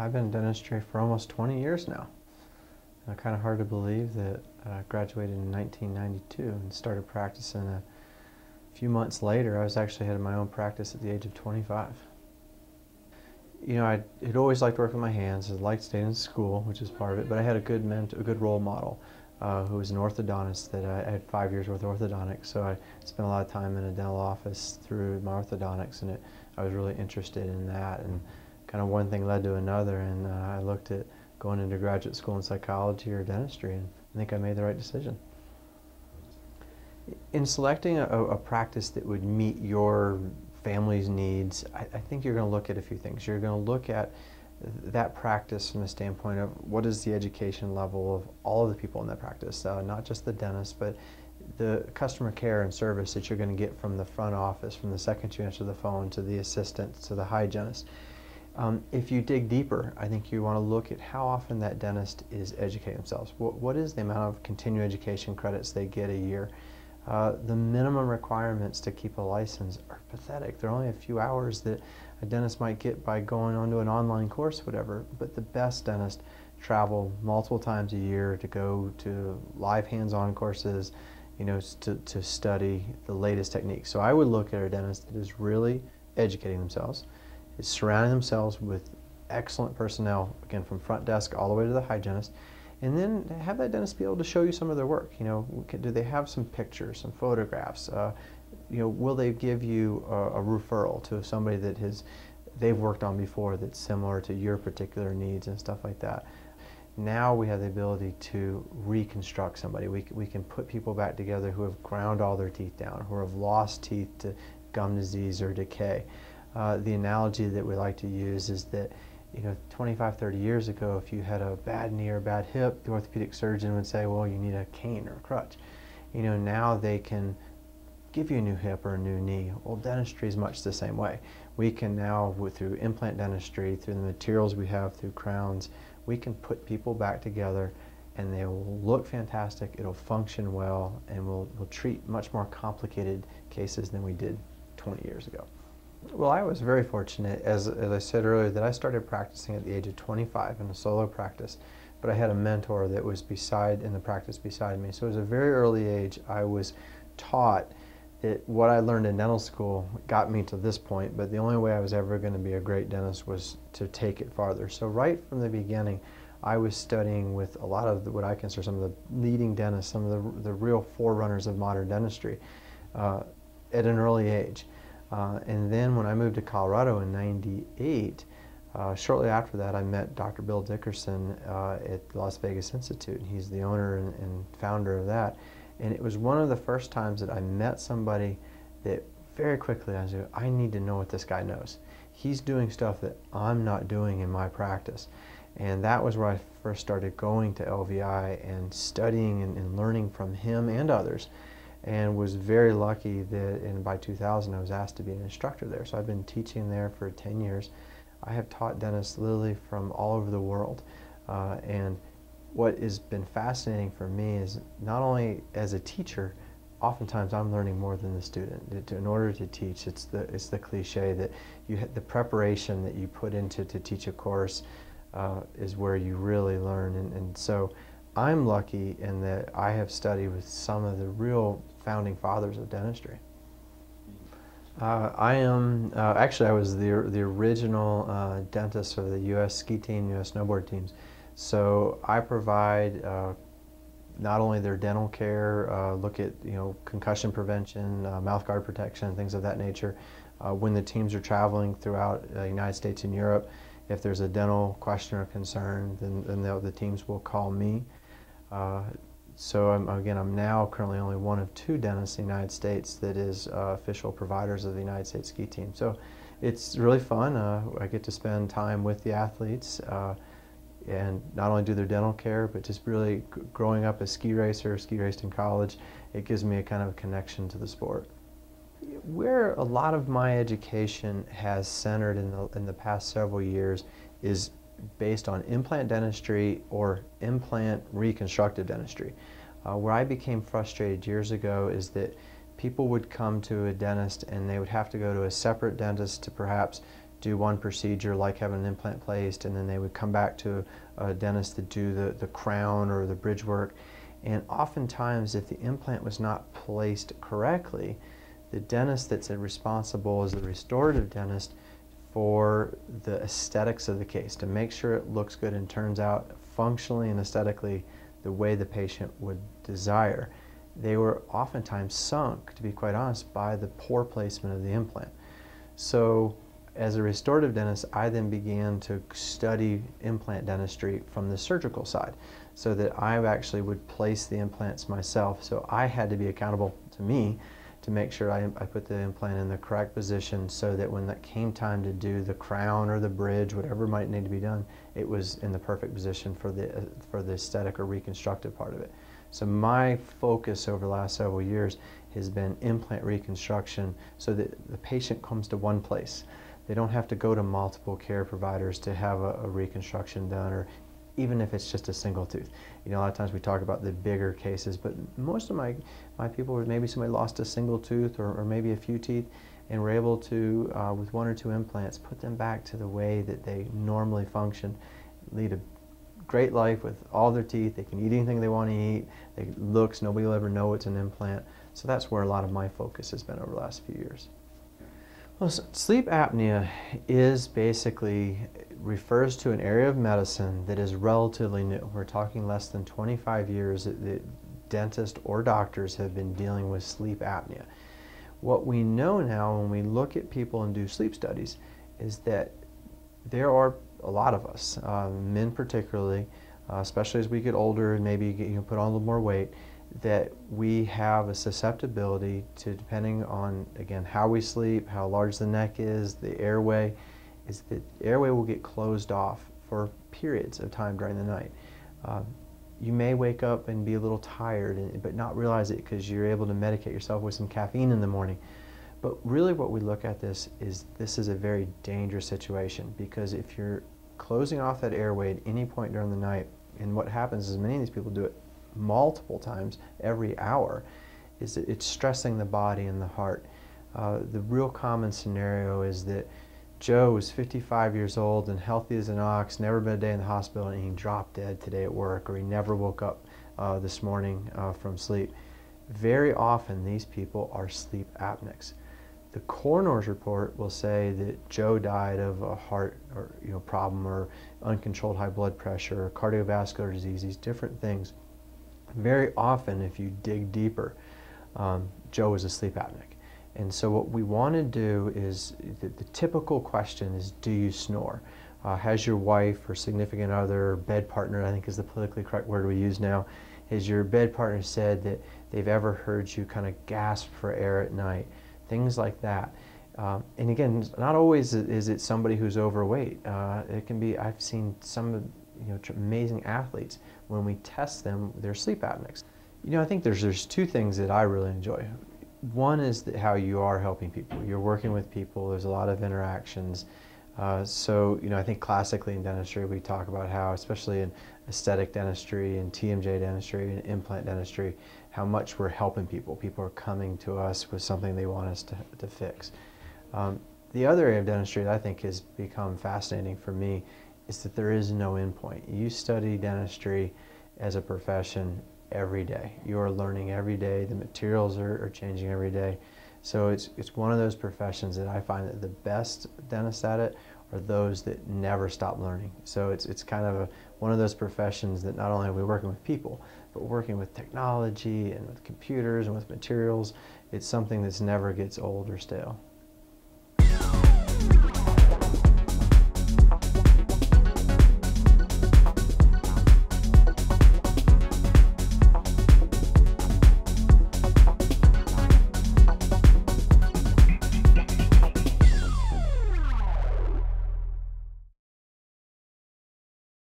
I've been in dentistry for almost 20 years now. Kind of hard to believe that I graduated in 1992 and started practicing a few months later. I was actually head of my own practice at the age of 25. You know, I had always liked working with my hands. I liked staying in school, which is part of it, but I had a good mentor, a good role model who was an orthodontist that I had 5 years worth of orthodontics, so I spent a lot of time in a dental office through my orthodontics, and I was really interested in that, and kind of one thing led to another, and I looked at going into graduate school in psychology or dentistry, and I think I made the right decision. In selecting a practice that would meet your family's needs, I think you're going to look at a few things. You're going to look at that practice from the standpoint of what is the education level of all of the people in that practice, not just the dentist, but the customer care and service that you're going to get from the front office, from the second you answer the phone to the assistant to the hygienist. If you dig deeper, I think you want to look at how often that dentist is educating themselves. What is the amount of continuing education credits they get a year? The minimum requirements to keep a license are pathetic. There are only a few hours that a dentist might get by going onto an online course, whatever, but the best dentists travel multiple times a year to go to live hands-on courses, you know, to study the latest techniques. So I would look at a dentist that is really educating themselves, is surrounding themselves with excellent personnel, again, from front desk all the way to the hygienist, and then have that dentist be able to show you some of their work. You know, do they have some pictures, some photographs? You know, will they give you a referral to somebody that they've worked on before that's similar to your particular needs and stuff like that? Now we have the ability to reconstruct somebody. We can put people back together who have ground all their teeth down, who have lost teeth to gum disease or decay. The analogy that we like to use is that, you know, 25, 30 years ago, if you had a bad knee or bad hip, the orthopedic surgeon would say, well, you need a cane or a crutch. You know, now they can give you a new hip or a new knee. Well, dentistry is much the same way. We can now, through implant dentistry, through the materials we have, through crowns, we can put people back together and they will look fantastic, it'll function well, and we'll treat much more complicated cases than we did 20 years ago. Well, I was very fortunate, as I said earlier, that I started practicing at the age of 25 in a solo practice, but I had a mentor that was in the practice beside me. So at a very early age, I was taught that what I learned in dental school got me to this point, but the only way I was ever going to be a great dentist was to take it farther. So right from the beginning, I was studying with a lot of what I consider some of the leading dentists, some of the real forerunners of modern dentistry at an early age. And then when I moved to Colorado in '98, shortly after that I met Dr. Bill Dickerson at the Las Vegas Institute. He's the owner and founder of that. And it was one of the first times that I met somebody that very quickly I said, I need to know what this guy knows. He's doing stuff that I'm not doing in my practice. And that was where I first started going to LVI and studying and learning from him and others, and was very lucky that by 2000 I was asked to be an instructor there. So I've been teaching there for 10 years. I have taught dentists literally from all over the world. And what has been fascinating for me is not only as a teacher, oftentimes I'm learning more than the student. In order to teach, it's the cliche that the preparation that you put into to teach a course is where you really learn. And so I'm lucky in that I have studied with some of the real founding fathers of dentistry. Actually I was the original dentist of the U.S. ski team, U.S. snowboard teams. So I provide not only their dental care, look at, you know, concussion prevention, mouth guard protection, things of that nature. When the teams are traveling throughout the United States and Europe, if there's a dental question or concern, then the teams will call me. So I'm now currently only one of 2 dentists in the United States that is official providers of the United States ski team. So it's really fun. I get to spend time with the athletes and not only do their dental care, but just really growing up a ski racer, ski raced in college, it gives me a kind of a connection to the sport. Where a lot of my education has centered in the past several years is based on implant dentistry or implant reconstructive dentistry. Where I became frustrated years ago is that people would come to a dentist and they would have to go to a separate dentist to perhaps do one procedure like having an implant placed, and then they would come back to a dentist to do the crown or the bridge work. And oftentimes, if the implant was not placed correctly, the dentist that's responsible is the restorative dentist for the aesthetics of the case, to make sure it looks good and turns out functionally and aesthetically the way the patient would desire. They were oftentimes sunk, to be quite honest, by the poor placement of the implant. So as a restorative dentist, I then began to study implant dentistry from the surgical side, so that I actually would place the implants myself. So I had to be accountable to me to make sure I put the implant in the correct position, so that when that came time to do the crown or the bridge, whatever might need to be done, it was in the perfect position for the aesthetic or reconstructive part of it. So my focus over the last several years has been implant reconstruction, so that the patient comes to one place. They don't have to go to multiple care providers to have a reconstruction done, or even if it's just a single tooth. You know, a lot of times we talk about the bigger cases, but most of my people, maybe somebody lost a single tooth or maybe a few teeth, and were able to, with one or two implants, put them back to the way that they normally function, lead a great life with all their teeth. They can eat anything they want to eat. It looks, nobody will ever know it's an implant. So that's where a lot of my focus has been over the last few years. Well, sleep apnea is basically, refers to an area of medicine that is relatively new. We're talking less than 25 years that dentists or doctors have been dealing with sleep apnea. What we know now when we look at people and do sleep studies is that there are a lot of us, men particularly, especially as we get older and maybe put on a little more weight, that we have a susceptibility to, depending on, again, how we sleep, how large the neck is, the airway, is that the airway will get closed off for periods of time during the night. You may wake up and be a little tired, but not realize it because you're able to medicate yourself with some caffeine in the morning. But really what we look at this is a very dangerous situation, because if you're closing off that airway at any point during the night, and what happens is many of these people do it multiple times every hour, is that it's stressing the body and the heart. The real common scenario is that Joe was 55 years old and healthy as an ox, never been a day in the hospital, and he dropped dead today at work, or he never woke up this morning from sleep. Very often these people are sleep apneics. The coroner's report will say that Joe died of a heart or problem, or uncontrolled high blood pressure, or cardiovascular disease, these different things. Very often, if you dig deeper, Joe was a sleep apneic. And so what we want to do is, the typical question is, do you snore? Has your wife or significant other, bed partner, I think is the politically correct word we use now, has your bed partner said that they've ever heard you kind of gasp for air at night? Things like that. And again, not always is it somebody who's overweight. It can be, I've seen some amazing athletes, when we test them, they're sleep apneics. I think there's two things that I really enjoy. One is how you are helping people. You're working with people, there's a lot of interactions. So I think classically in dentistry we talk about how, especially in aesthetic dentistry and TMJ dentistry and implant dentistry, how much we're helping people. People are coming to us with something they want us to fix. The other area of dentistry that I think has become fascinating for me is that there is no endpoint. You study dentistry as a profession every day. You are learning every day. The materials are changing every day. So it's one of those professions that I find that the best dentists at it are those that never stop learning. So it's kind of one of those professions that not only are we working with people, but working with technology and with computers and with materials. It's something that never gets old or stale.